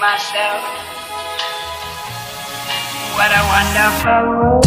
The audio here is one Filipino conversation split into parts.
Myself, what a wonderful world.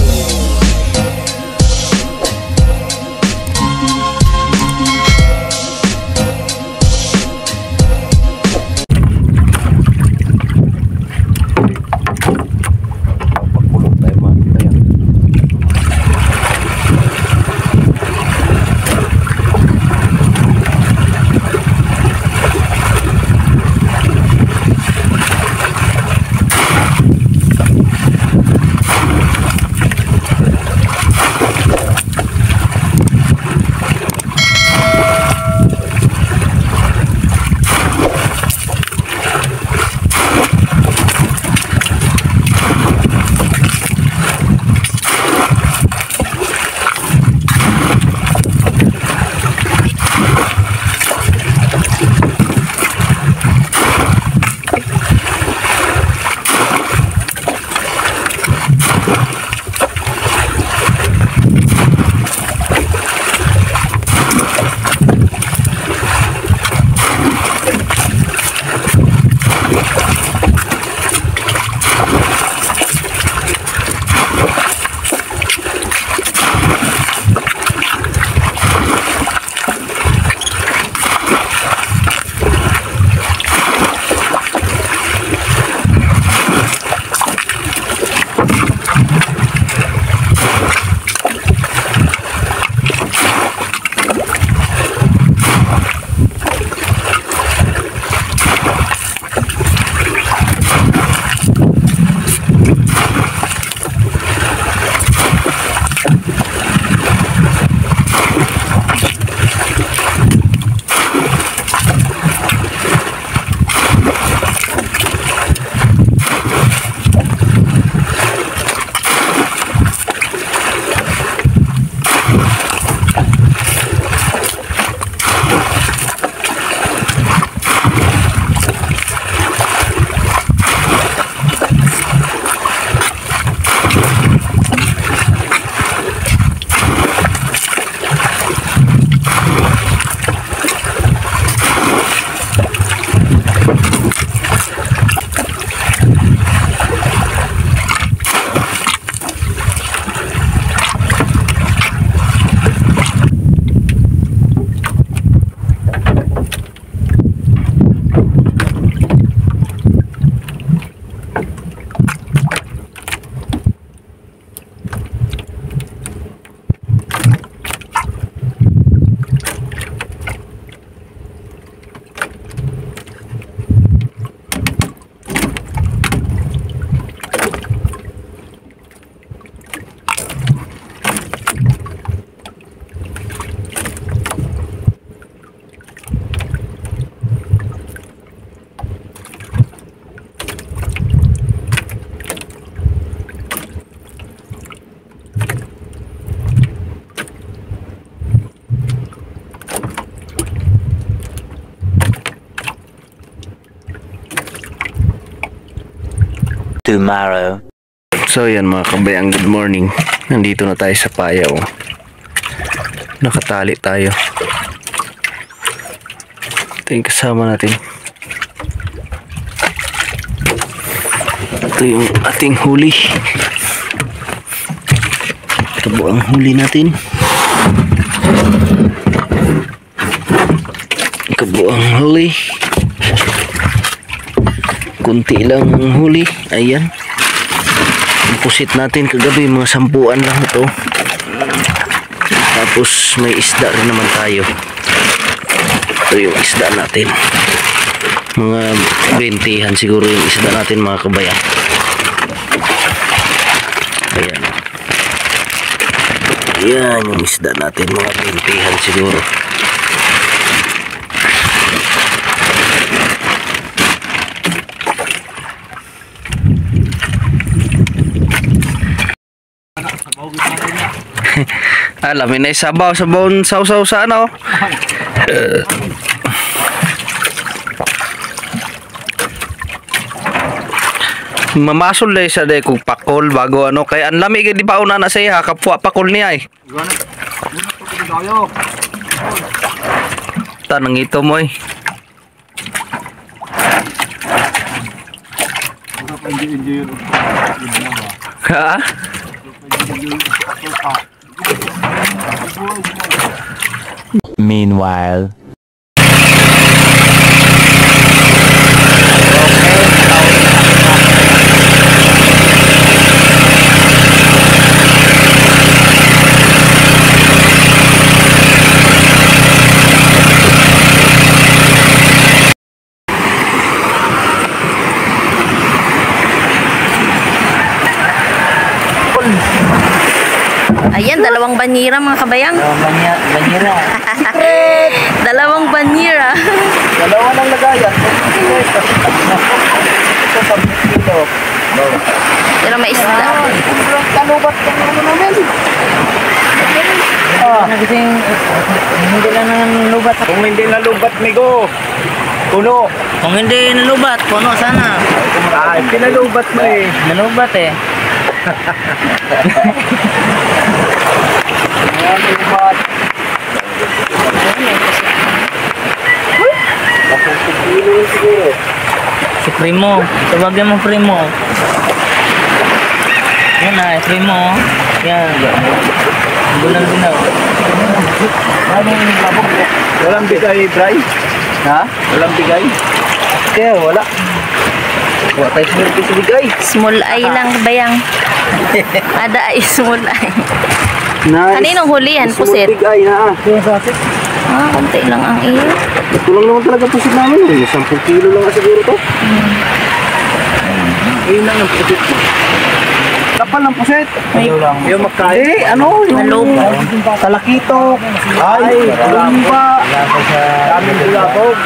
Tomorrow. So yan mga kabayang, good morning. Nandito na tayo sa payaw. Nakatali tayo. Ito yung kasama natin. Ito yung ating huli. Ito po ang huli natin. Ito po ang huli. Kunti lang ang huli. Ayan. Pusit natin kagabi, mga 10 lang ito. Tapos may isda rin naman tayo. Ito yung isda natin. Mga 20-han siguro yung isda natin mga kabayan. Ayan. Ayan yung isda natin, mga 20-han siguro. Alam, may sabaw sausaw sa ano. Mamasol day sa day kung pakol bago ano kay ang lamig di pa una na siya kapwa pakol niya eh. Tanang ito mo eh. Ha? Meanwhile. Ayan, dalawang banyera mga kabayang. Banyera. Dalawang banyera. Dalawa ng lagayan. Ito sa kilo. Pero may isda. Kalubat ng ano namin. Hindi lang nalubat. Kung hindi nalubat, migo. Puno. Kung hindi nalubat, puno sana. Ay, pinalubat mo eh. Nalubat eh. Nalubat. Siguro. Si Primo. Tawagin mo Primo. Yan na, Primo. Yan. Bulan-bulan. Walang bigay, Bray? Ha? Walang bigay? Kaya wala. Wala tayo sinurti sa bigay. Small eye lang kabayang. Ada ay small eye. Nice. Kaninong hulihan, Small pusit? bigay na. Konti lang ang iyo. Ito lang naman talaga pusit namin. 10 kilo lang siguro to. Ayun lang ang pusit mo. Kapal ng pusit. Yung magkain. Ano? Malog. Kalakito. Ay, lumba. Daming bulabog.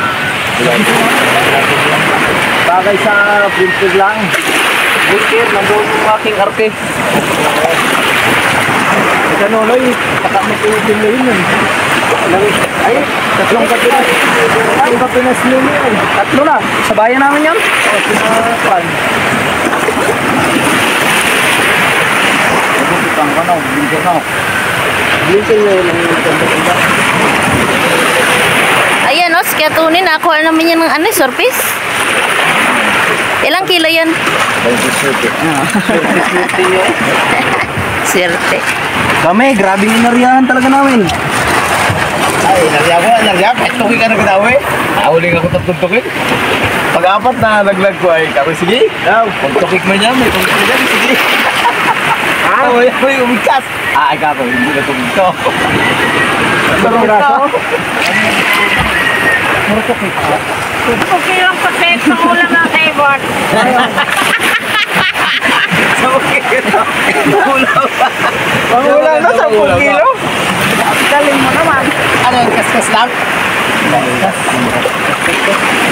Bagay sa bulpig lang. Bulpig, nandun yung aking arke. Ano, Loy? Taka mag-uubin na yun. Ay, tatlong kapinas. Tatlong kapinas yun yun. Tatlo na. Sa bayan namin yan? O, sinapan. Bukitang ka na, blinker na. Blinker na yun. Ayan o, skatunin. Nakuha namin yan ng ano, surface. Ilang kilo yan? Swerte. Kami, grabing inaryahan talaga namin. Ay, inaryahan. Kahit tuki ka na kinawi. Nauling ako tatutukik. Pag-apat na naglag ko ay kami, sige. Pag tukik mo niya, may tukik mo niya, sige. May umigkas. Ay, kako, hindi na tukik ko. Marong raso? Marong tukik ko. Okay lang po sa itong ulam ng keyboard. Sa kilo. Pangulang na sa kilo. Galing mo naman. Ano yung kaskas lang?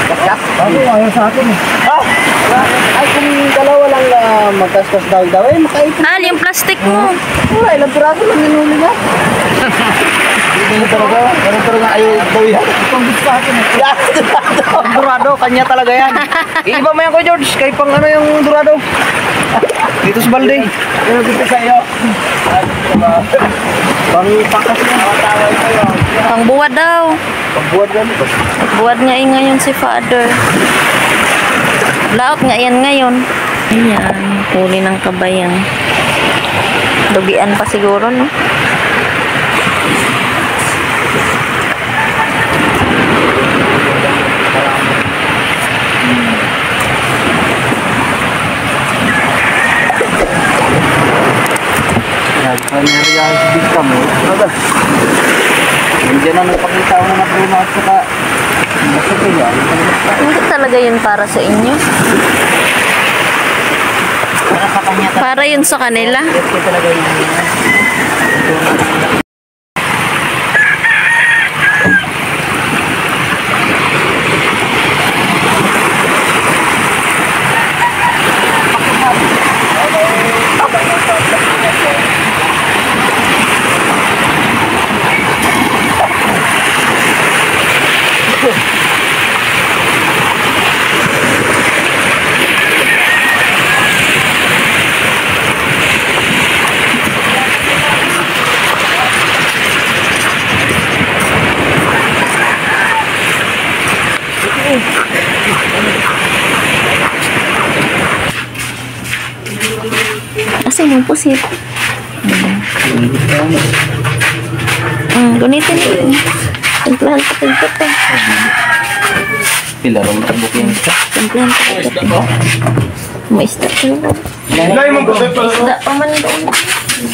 Kaskas? Ayaw sa akin. Ay, kung dalawa lang magkaskas daw, eh, makaipin. Yung plastic mo. Wala, ilang piraso lang ninuli niya. Ganun talaga ayaw daw yan. Itong gusto sa akin. Dorado, kanya talaga yan. Iba mo yan ko, George. Kay pang ano yung Dorado. Dito sa balde. Pero dito sa iyo. Pang pakas niya. Pangbuwad daw. Pagbuhat yan. Buwad nga ngayon si Father. Laot nga yan ngayon. Ayan, huli ng kabayang. Dugian pa siguro, no? Nangyari sa big cam eh. Ano ba? Nandiyan na nagpakita mo na prima at saka masakit yan. Hindi talaga yun para sa inyo. Para yun sa kanila. Ito talaga yun. yung pusit. Gunitin mo. Timplahan pa tigpata. Pila rin tabok yan. Timplahan pa tigpata. May isda ko. Ilay mo pa Isda pa man doon.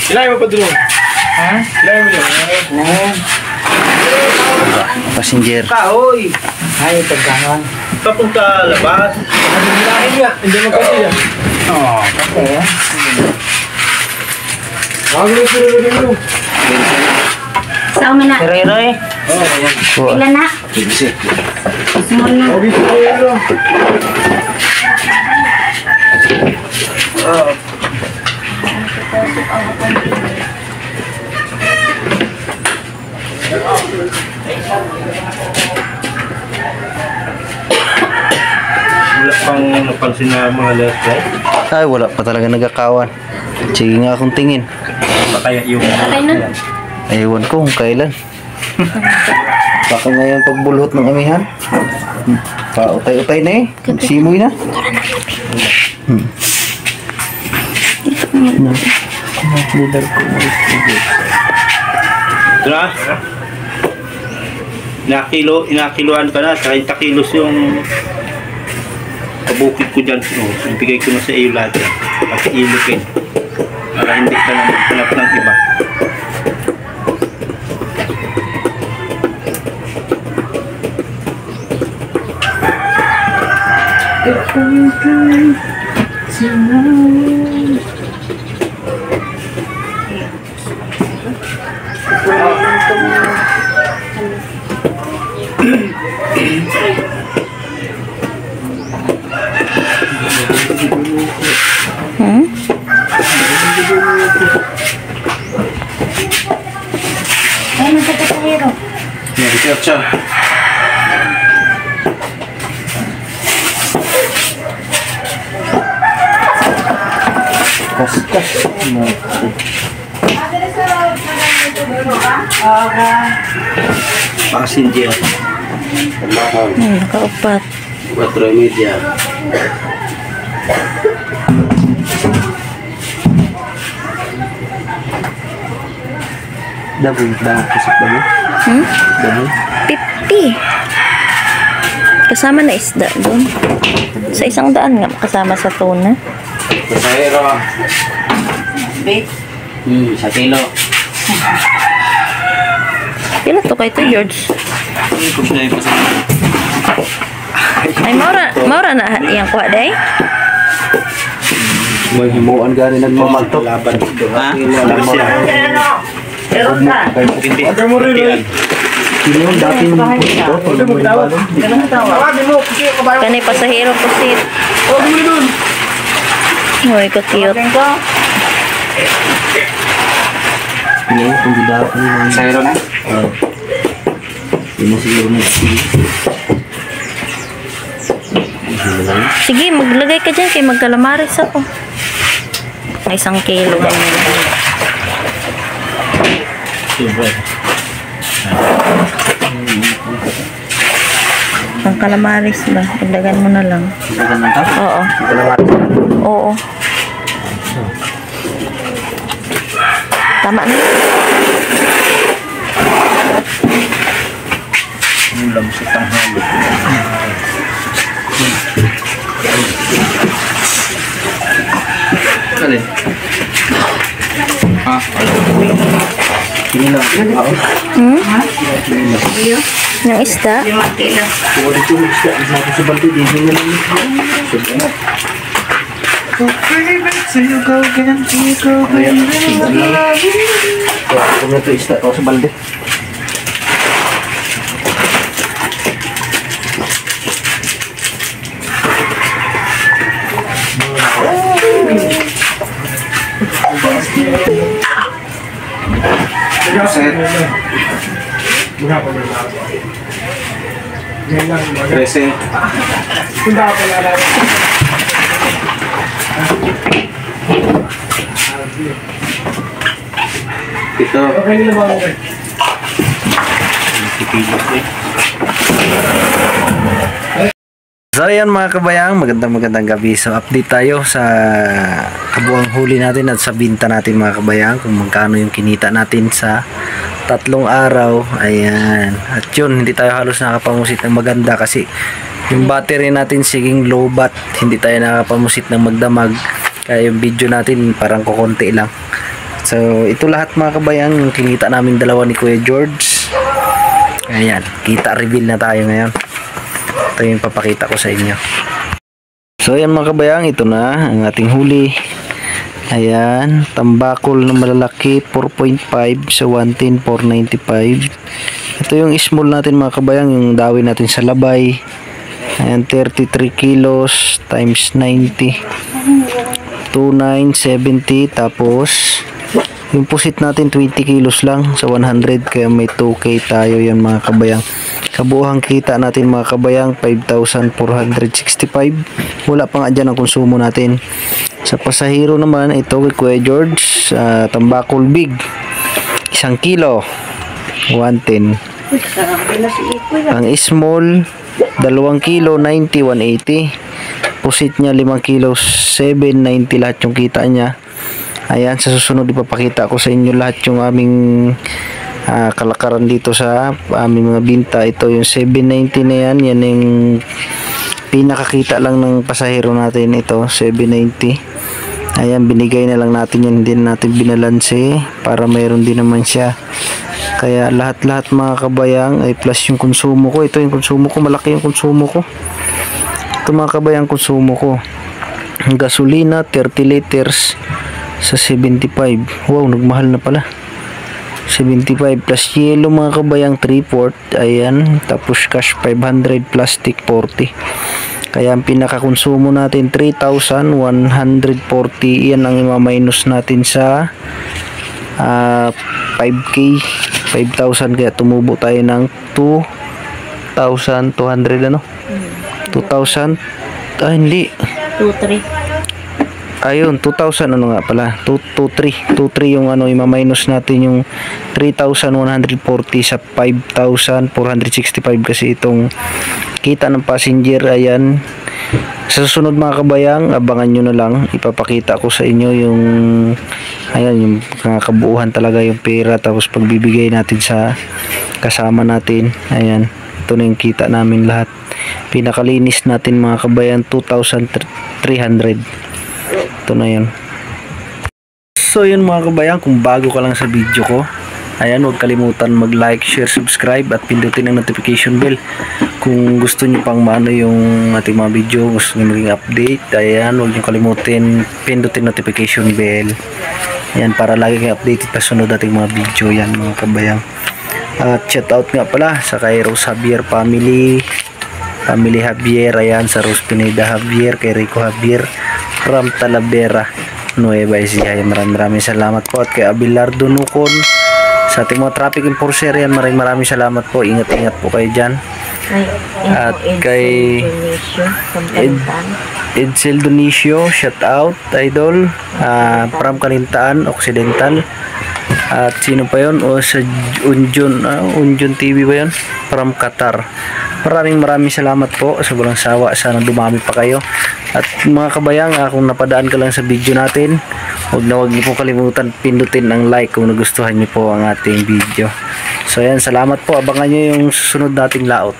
Ilay mo pa doon. Ha? Ilay mo yan. Passenger. Kahoy! Ay, tagkangan. Papunta labas. Hindi mo kasi yan. Oo, okay. Sa umin na. Siriroy. Ilan na? Small na. Wala pang napansin na mga left right. Ay, wala pa talaga nagkakawan. Sige nga akong tingin. Kaya yung... Okay na. Ewan ko kung kailan. Baka ngayon pagbulhot ng amihan. Pautay-utay na eh. Simoy na. Diba? Inakiloan ka na, 30 kilos yung kabukid ko dyan. Ibigay ko na sa iyo lahat yan. Pati ilukin. Para hindi ka na maghanap ng iba. Ay, nagkakahiro. Nag-share siya. Passenger. Nakaupat. 4:30. Daboy, pusik daboy. Daboy. 50. Kasama na isda doon. Sa 100 nga kasama sa tuna. Pasahero. Sa kilo. Pila to kay to George? Tapos na yung pasahero. Ay maura na yang kuha day. May himuan gani nagmamaltok. Laban dito. Ha? Laban siya. Meron ka. Hindi. Hindi. Sino yung dating ito? Kanay pasahero pusit. Hoy, ka-cute. Sino yung dating Pasahero na? Sino siguro na? Sige, maglagay ka dyan kay magkalamaris ako. May 1 kilo ganyan. Super. Ang kalamaris ba? Dagdagan mo na lang. Dagan ng tao? Oo. Oo. Tama na. Ulam sa tanghali. Alin? Ah, Sino lang? Yung isda. 5 kilo. Kung ano yung isda, natin sa balto, di nyo lang. Kung ito isda, ako sa balde. Trece. Ito. Okay, So ayan mga kabayang, magandang gabi. So update tayo sa kabuang huli natin at sa binta natin mga kabayang, kung magkano yung kinita natin sa 3 araw. Ayan. At yun, hindi tayo halos nakapamusit ng maganda kasi yung battery natin siging low bat. Hindi tayo nakapamusit ng magdamag. Kaya yung video natin parang kukunti lang. So ito lahat mga kabayang yung kinita namin dalawa ni Kuya George. Ayan, kita reveal na tayo ngayon. Ito yung papakita ko sa inyo. So ayan mga kabayang, ito na ang ating huli. Ayan, tambakol na malalaki 4.5 sa 110 495. Ito yung small natin mga kabayang, yung dawi natin sa labay. Ayan, 33 kilos times 90 2970. Tapos yung pusit natin 20 kilos lang sa 100, kaya may 2K tayo yan mga kabayang. Kabuuhang kita natin mga kabayang 5,465. Wala pa nga dyan ang konsumo natin. Sa pasahero naman, ito kay Kuya George, tambakol big 1 kilo 110. Ang small 2 kilo 90 180. Pusit niya 5 kilo 790 lahat yung kita niya. Ayan, sa susunod ipapakita ko sa inyo lahat yung aming kalakaran dito sa aming mga binta. Ito yung 790 na yan. Yan yung pinakakita lang ng pasahero natin. Ito 790. Ayan, binigay na lang natin yan. Hindi na natin binalanse para mayroon din naman siya. Kaya lahat mga kabayang ay plus yung konsumo ko. Ito yung konsumo ko. Malaki yung konsumo ko. Ito mga kabayang konsumo ko. Gasolina 30 liters sa 75. Wow, nagmahal na pala. 75 plus yellow mga kabayang 3/4. Ayan, tapos cash 500, plastic 40. Kaya ang pinakakonsumo natin 3,140. Yan ang ima-minus natin sa 5K 5,000, kaya tumubo tayo ng 2,200 ano? 2,000 hindi 2-3. ayun, 2,000 ano nga pala, 23 yung ano, ima-minus natin yung 3,140 sa 5,465 kasi itong kita ng passenger. Ayan, sa susunod mga kabayang, abangan nyo na lang, ipapakita ko sa inyo yung ayan, yung kabuuhan talaga yung pera, tapos pagbibigay natin sa kasama natin. Ayan, ito na yung kita namin lahat. Pinakalinis natin mga kabayan 2,300. Ito na yun. So yun mga kabayan, kung bago ka lang sa video ko, ayan, huwag kalimutan mag-like, share, subscribe at pindutin ang notification bell kung gusto nyo pang maano yung ating mga video, gusto nyo maging update. Ayan, huwag nyo kalimutin pindutin notification bell, ayan, para lagi kayong updated pa sunod ating mga video. Yan mga kabayan. At shout out nga pala sa kay Rose Javier family Javier. Ayan, sa Rose Pineda Javier, kay Rico Javier from Talavera, Nueva Ecija. Maraming salamat po. At kay Abelardo Nucon sa ating mga traffic enforcer, yan, maraming salamat po. Ingat po kayo dyan. At kay Edsel Donicio, shout out idol, from Kalintaan Occidental. At sino pa yun? O sa Unjun TV ba yun? From Qatar. Maraming salamat po sa walang sawa. Sana dumami pa kayo. At mga kabayang, kung napadaan ka lang sa video natin, huwag niyo po kalimutan pindutin ang like kung nagustuhan niyo po ang ating video. So ayan, salamat po. Abangan niyo yung susunod nating laot.